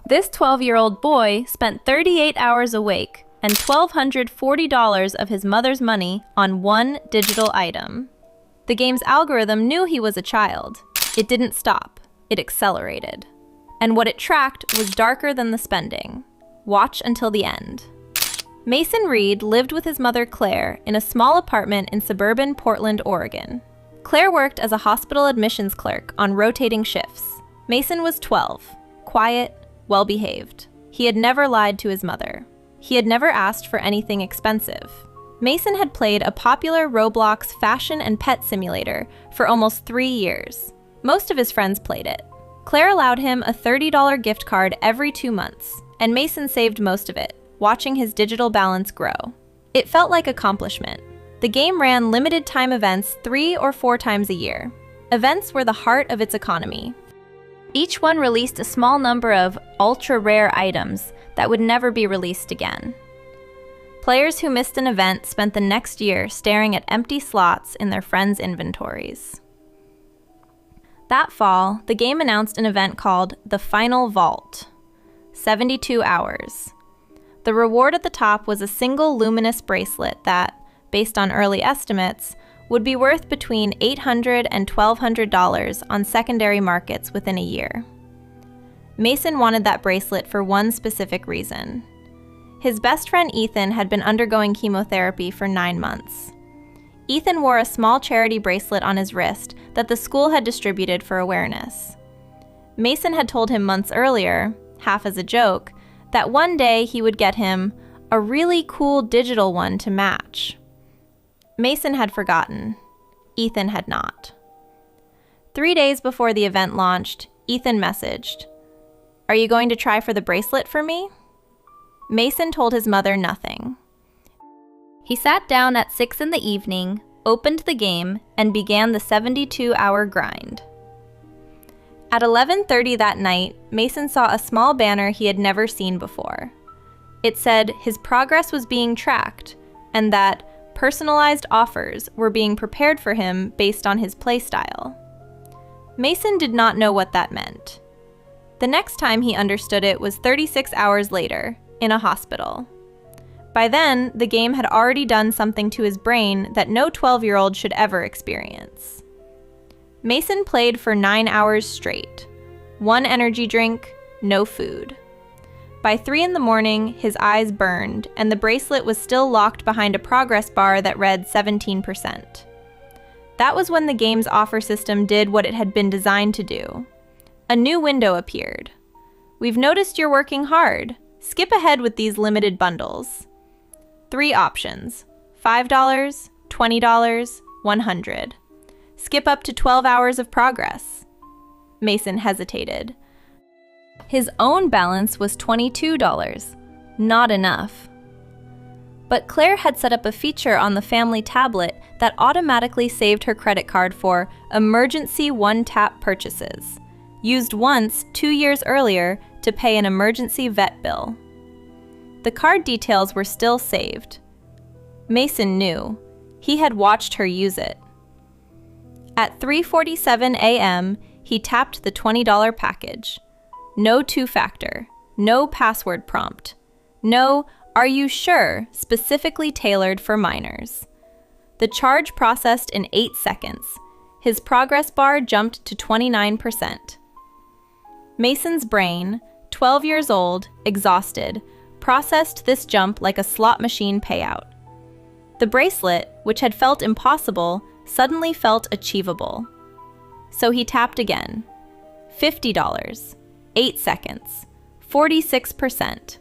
This 12-year-old boy spent 38 hours awake and $1,240 of his mother's money on one digital item. The game's algorithm knew he was a child. It didn't stop. It accelerated. And what it tracked was darker than the spending. Watch until the end. Mason Reed lived with his mother Claire in a small apartment in suburban Portland, Oregon. Claire worked as a hospital admissions clerk on rotating shifts. Mason was 12, quiet, well-behaved. He had never lied to his mother. He had never asked for anything expensive. Mason had played a popular Roblox fashion and pet simulator for almost 3 years. Most of his friends played it. Claire allowed him a $30 gift card every 2 months, and Mason saved most of it, watching his digital balance grow. It felt like accomplishment. The game ran limited time events 3 or 4 times a year. Events were the heart of its economy. Each one released a small number of ultra-rare items that would never be released again. Players who missed an event spent the next year staring at empty slots in their friends' inventories. That fall, the game announced an event called the Final Vault. 72 hours. The reward at the top was a single luminous bracelet that, based on early estimates, would be worth between $800 and $1,200 on secondary markets within a year. Mason wanted that bracelet for one specific reason. His best friend Ethan had been undergoing chemotherapy for 9 months. Ethan wore a small charity bracelet on his wrist that the school had distributed for awareness. Mason had told him months earlier, half as a joke, that one day he would get him a really cool digital one to match. Mason had forgotten. Ethan had not. 3 days before the event launched, Ethan messaged, "Are you going to try for the bracelet for me?" Mason told his mother nothing. He sat down at 6 in the evening, opened the game, and began the 72-hour grind. At 11:30 that night, Mason saw a small banner he had never seen before. It said his progress was being tracked, and that personalized offers were being prepared for him based on his playstyle. Mason did not know what that meant. The next time he understood it was 36 hours later, in a hospital. By then, the game had already done something to his brain that no 12-year-old should ever experience. Mason played for 9 hours straight. 1 energy drink, no food. By 3 in the morning, his eyes burned, and the bracelet was still locked behind a progress bar that read 17%. That was when the game's offer system did what it had been designed to do. A new window appeared. "We've noticed you're working hard. Skip ahead with these limited bundles." 3 options: $5, $20, $100. Skip up to 12 hours of progress. Mason hesitated. His own balance was $22. Not enough. But Claire had set up a feature on the family tablet that automatically saved her credit card for emergency one-tap purchases, used once 2 years earlier to pay an emergency vet bill. The card details were still saved. Mason knew. He had watched her use it. At 3:47 a.m., he tapped the $20 package. No two-factor, no password prompt, no "are you sure" specifically tailored for minors. The charge processed in 8 seconds. His progress bar jumped to 29%. Mason's brain, 12 years old, exhausted, processed this jump like a slot machine payout. The bracelet, which had felt impossible, suddenly felt achievable. So he tapped again. $50. 8 seconds. 46%.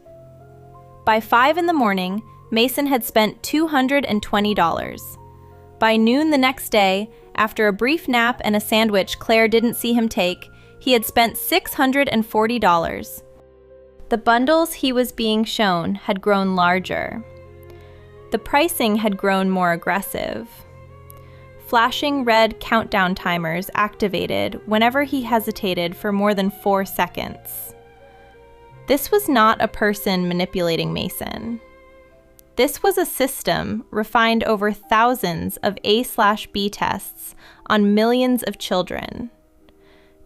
By 5 in the morning, Mason had spent $220. By noon the next day, after a brief nap and a sandwich Claire didn't see him take, he had spent $640. The bundles he was being shown had grown larger. The pricing had grown more aggressive. Flashing red countdown timers activated whenever he hesitated for more than 4 seconds. This was not a person manipulating Mason. This was a system refined over thousands of A/B tests on millions of children.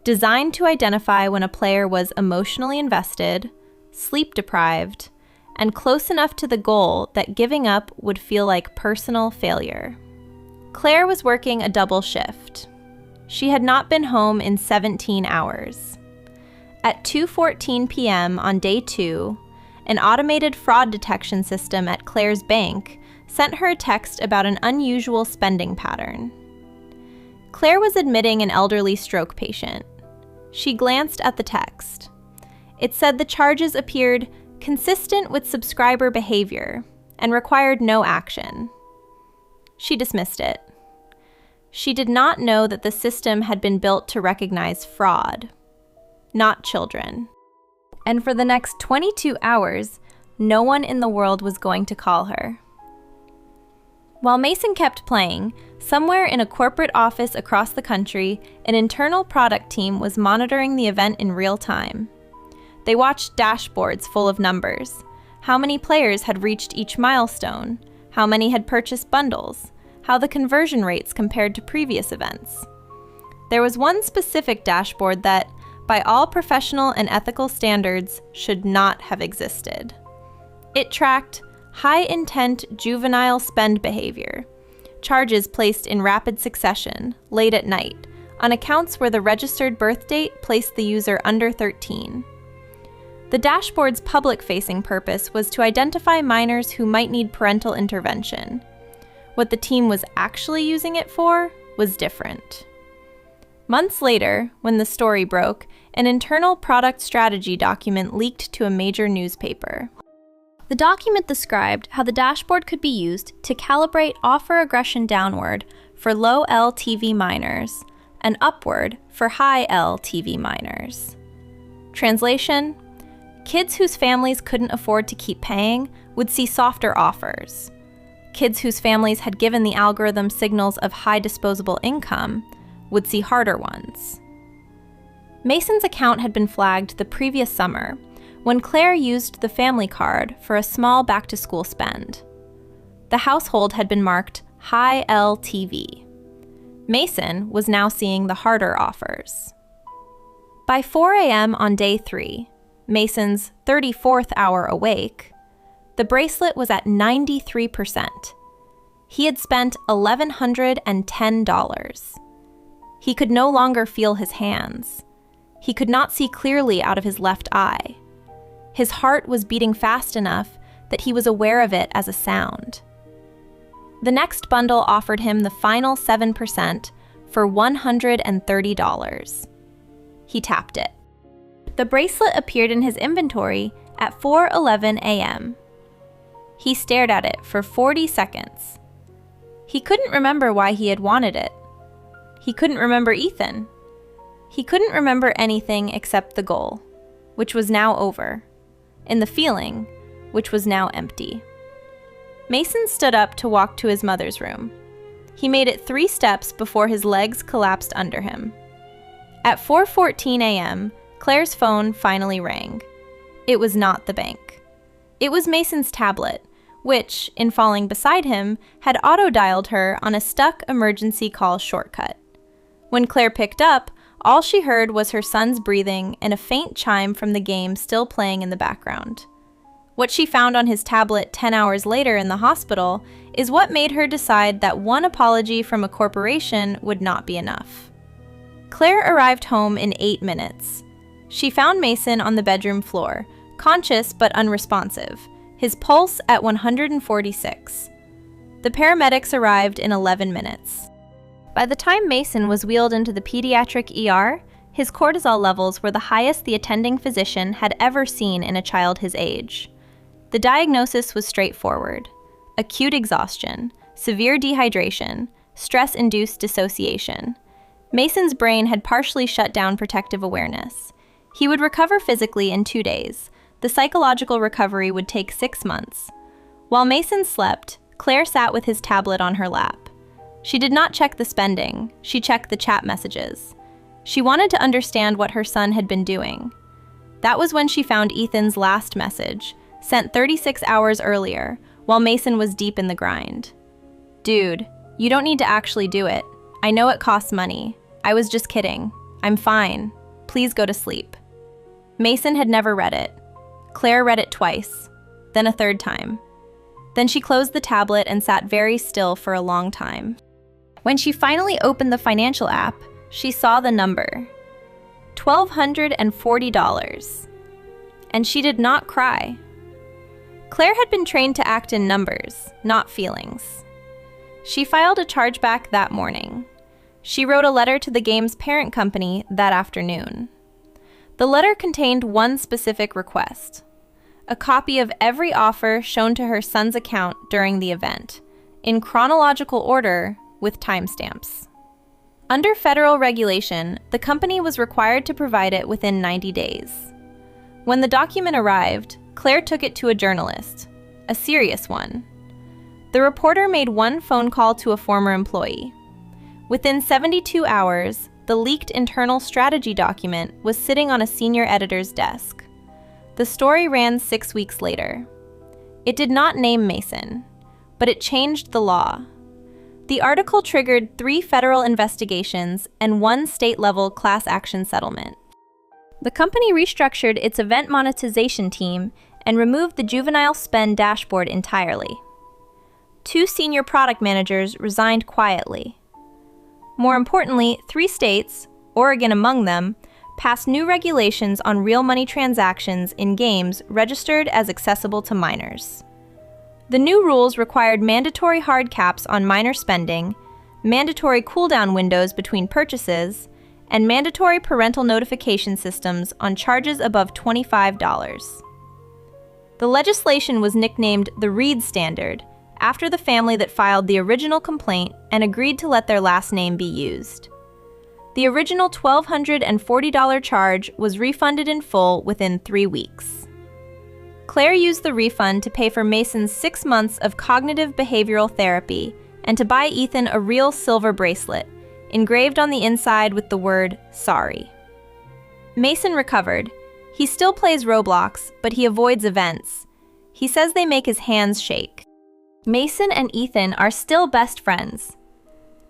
designed to identify when a player was emotionally invested, sleep-deprived, and close enough to the goal that giving up would feel like personal failure. Claire was working a double shift. She had not been home in 17 hours. At 2:14 p.m. on day 2, an automated fraud detection system at Claire's bank sent her a text about an unusual spending pattern. Claire was admitting an elderly stroke patient. She glanced at the text. It said the charges appeared consistent with subscriber behavior and required no action. She dismissed it. She did not know that the system had been built to recognize fraud, not children. And for the next 22 hours, no one in the world was going to call her. While Mason kept playing, somewhere in a corporate office across the country, an internal product team was monitoring the event in real time. They watched dashboards full of numbers: how many players had reached each milestone, how many had purchased bundles, how the conversion rates compared to previous events. There was one specific dashboard that, by all professional and ethical standards, should not have existed. It tracked high-intent juvenile spend behavior, charges placed in rapid succession, late at night, on accounts where the registered birth date placed the user under 13. The dashboard's public-facing purpose was to identify minors who might need parental intervention. What the team was actually using it for was different. Months later, when the story broke, an internal product strategy document leaked to a major newspaper. The document described how the dashboard could be used to calibrate offer aggression downward for low LTV minors and upward for high LTV minors. Translation: kids whose families couldn't afford to keep paying would see softer offers. Kids whose families had given the algorithm signals of high disposable income would see harder ones. Mason's account had been flagged the previous summer when Claire used the family card for a small back-to-school spend. The household had been marked high LTV. Mason was now seeing the harder offers. By 4 a.m. on day 3, Mason's 34th hour awake, the bracelet was at 93%. He had spent $1,110. He could no longer feel his hands. He could not see clearly out of his left eye. His heart was beating fast enough that he was aware of it as a sound. The next bundle offered him the final 7% for $130. He tapped it. The bracelet appeared in his inventory at 4:11 a.m. He stared at it for 40 seconds. He couldn't remember why he had wanted it. He couldn't remember Ethan. He couldn't remember anything except the goal, which was now over, and the feeling, which was now empty. Mason stood up to walk to his mother's room. He made it 3 steps before his legs collapsed under him. At 4:14 a.m., Claire's phone finally rang. It was not the bank. It was Mason's tablet, which, in falling beside him, had auto-dialed her on a stuck emergency call shortcut. When Claire picked up, all she heard was her son's breathing and a faint chime from the game still playing in the background. What she found on his tablet 10 hours later in the hospital is what made her decide that one apology from a corporation would not be enough. Claire arrived home in 8 minutes. She found Mason on the bedroom floor, conscious but unresponsive, his pulse at 146. The paramedics arrived in 11 minutes. By the time Mason was wheeled into the pediatric ER, his cortisol levels were the highest the attending physician had ever seen in a child his age. The diagnosis was straightforward: acute exhaustion, severe dehydration, stress-induced dissociation. Mason's brain had partially shut down protective awareness. He would recover physically in 2 days. The psychological recovery would take 6 months. While Mason slept, Claire sat with his tablet on her lap. She did not check the spending, she checked the chat messages. She wanted to understand what her son had been doing. That was when she found Ethan's last message, sent 36 hours earlier, while Mason was deep in the grind. "Dude, you don't need to actually do it. I know it costs money. I was just kidding. "I'm fine. Please go to sleep." Mason had never read it. Claire read it twice, then a third time. Then she closed the tablet and sat very still for a long time. When she finally opened the financial app, she saw the number, $1,240. And she did not cry. Claire had been trained to act in numbers, not feelings. She filed a chargeback that morning. She wrote a letter to the game's parent company that afternoon. The letter contained one specific request: a copy of every offer shown to her son's account during the event, in chronological order with timestamps. Under federal regulation, the company was required to provide it within 90 days. When the document arrived, Claire took it to a journalist, a serious one. The reporter made one phone call to a former employee. Within 72 hours, the leaked internal strategy document was sitting on a senior editor's desk. The story ran 6 weeks later. It did not name Mason, but it changed the law. The article triggered 3 federal investigations and 1 state-level class action settlement. The company restructured its event monetization team and removed the juvenile spend dashboard entirely. 2 senior product managers resigned quietly. More importantly, 3 states, Oregon among them, passed new regulations on real money transactions in games registered as accessible to minors. The new rules required mandatory hard caps on minor spending, mandatory cooldown windows between purchases, and mandatory parental notification systems on charges above $25. The legislation was nicknamed the Reed Standard, after the family that filed the original complaint and agreed to let their last name be used. The original $1,240 charge was refunded in full within 3 weeks. Claire used the refund to pay for Mason's 6 months of cognitive behavioral therapy and to buy Ethan a real silver bracelet, engraved on the inside with the word "sorry." Mason recovered. He still plays Roblox, but he avoids events. He says they make his hands shake. Mason and Ethan are still best friends.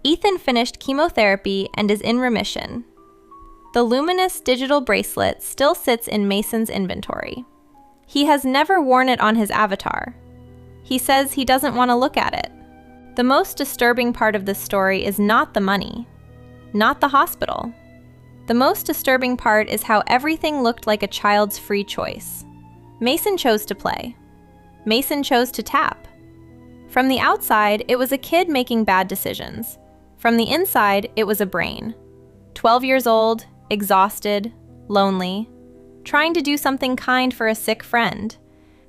Ethan finished chemotherapy and is in remission. The luminous digital bracelet still sits in Mason's inventory. He has never worn it on his avatar. He says he doesn't want to look at it. The most disturbing part of this story is not the money, not the hospital. The most disturbing part is how everything looked like a child's free choice. Mason chose to play. Mason chose to tap. From the outside, it was a kid making bad decisions. From the inside, it was a brain. 12 years old, exhausted, lonely, trying to do something kind for a sick friend,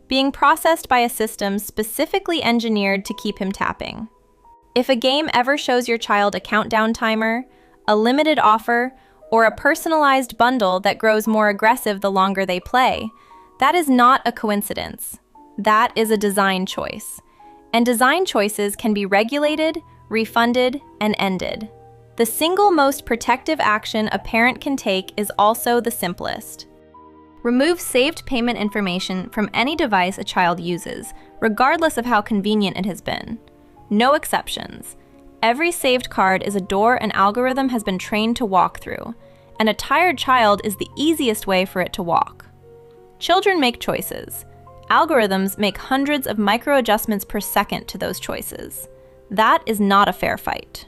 being processed by a system specifically engineered to keep him tapping. If a game ever shows your child a countdown timer, a limited offer, or a personalized bundle that grows more aggressive the longer they play, that is not a coincidence. That is a design choice. And design choices can be regulated, refunded, and ended. The single most protective action a parent can take is also the simplest. Remove saved payment information from any device a child uses, regardless of how convenient it has been. No exceptions. Every saved card is a door an algorithm has been trained to walk through, and a tired child is the easiest way for it to walk. Children make choices. Algorithms make hundreds of micro-adjustments per second to those choices. That is not a fair fight.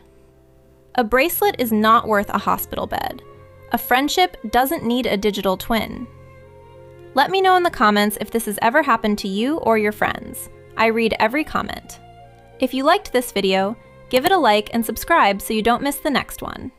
A bracelet is not worth a hospital bed. A friendship doesn't need a digital twin. Let me know in the comments if this has ever happened to you or your friends. I read every comment. If you liked this video, give it a like and subscribe so you don't miss the next one.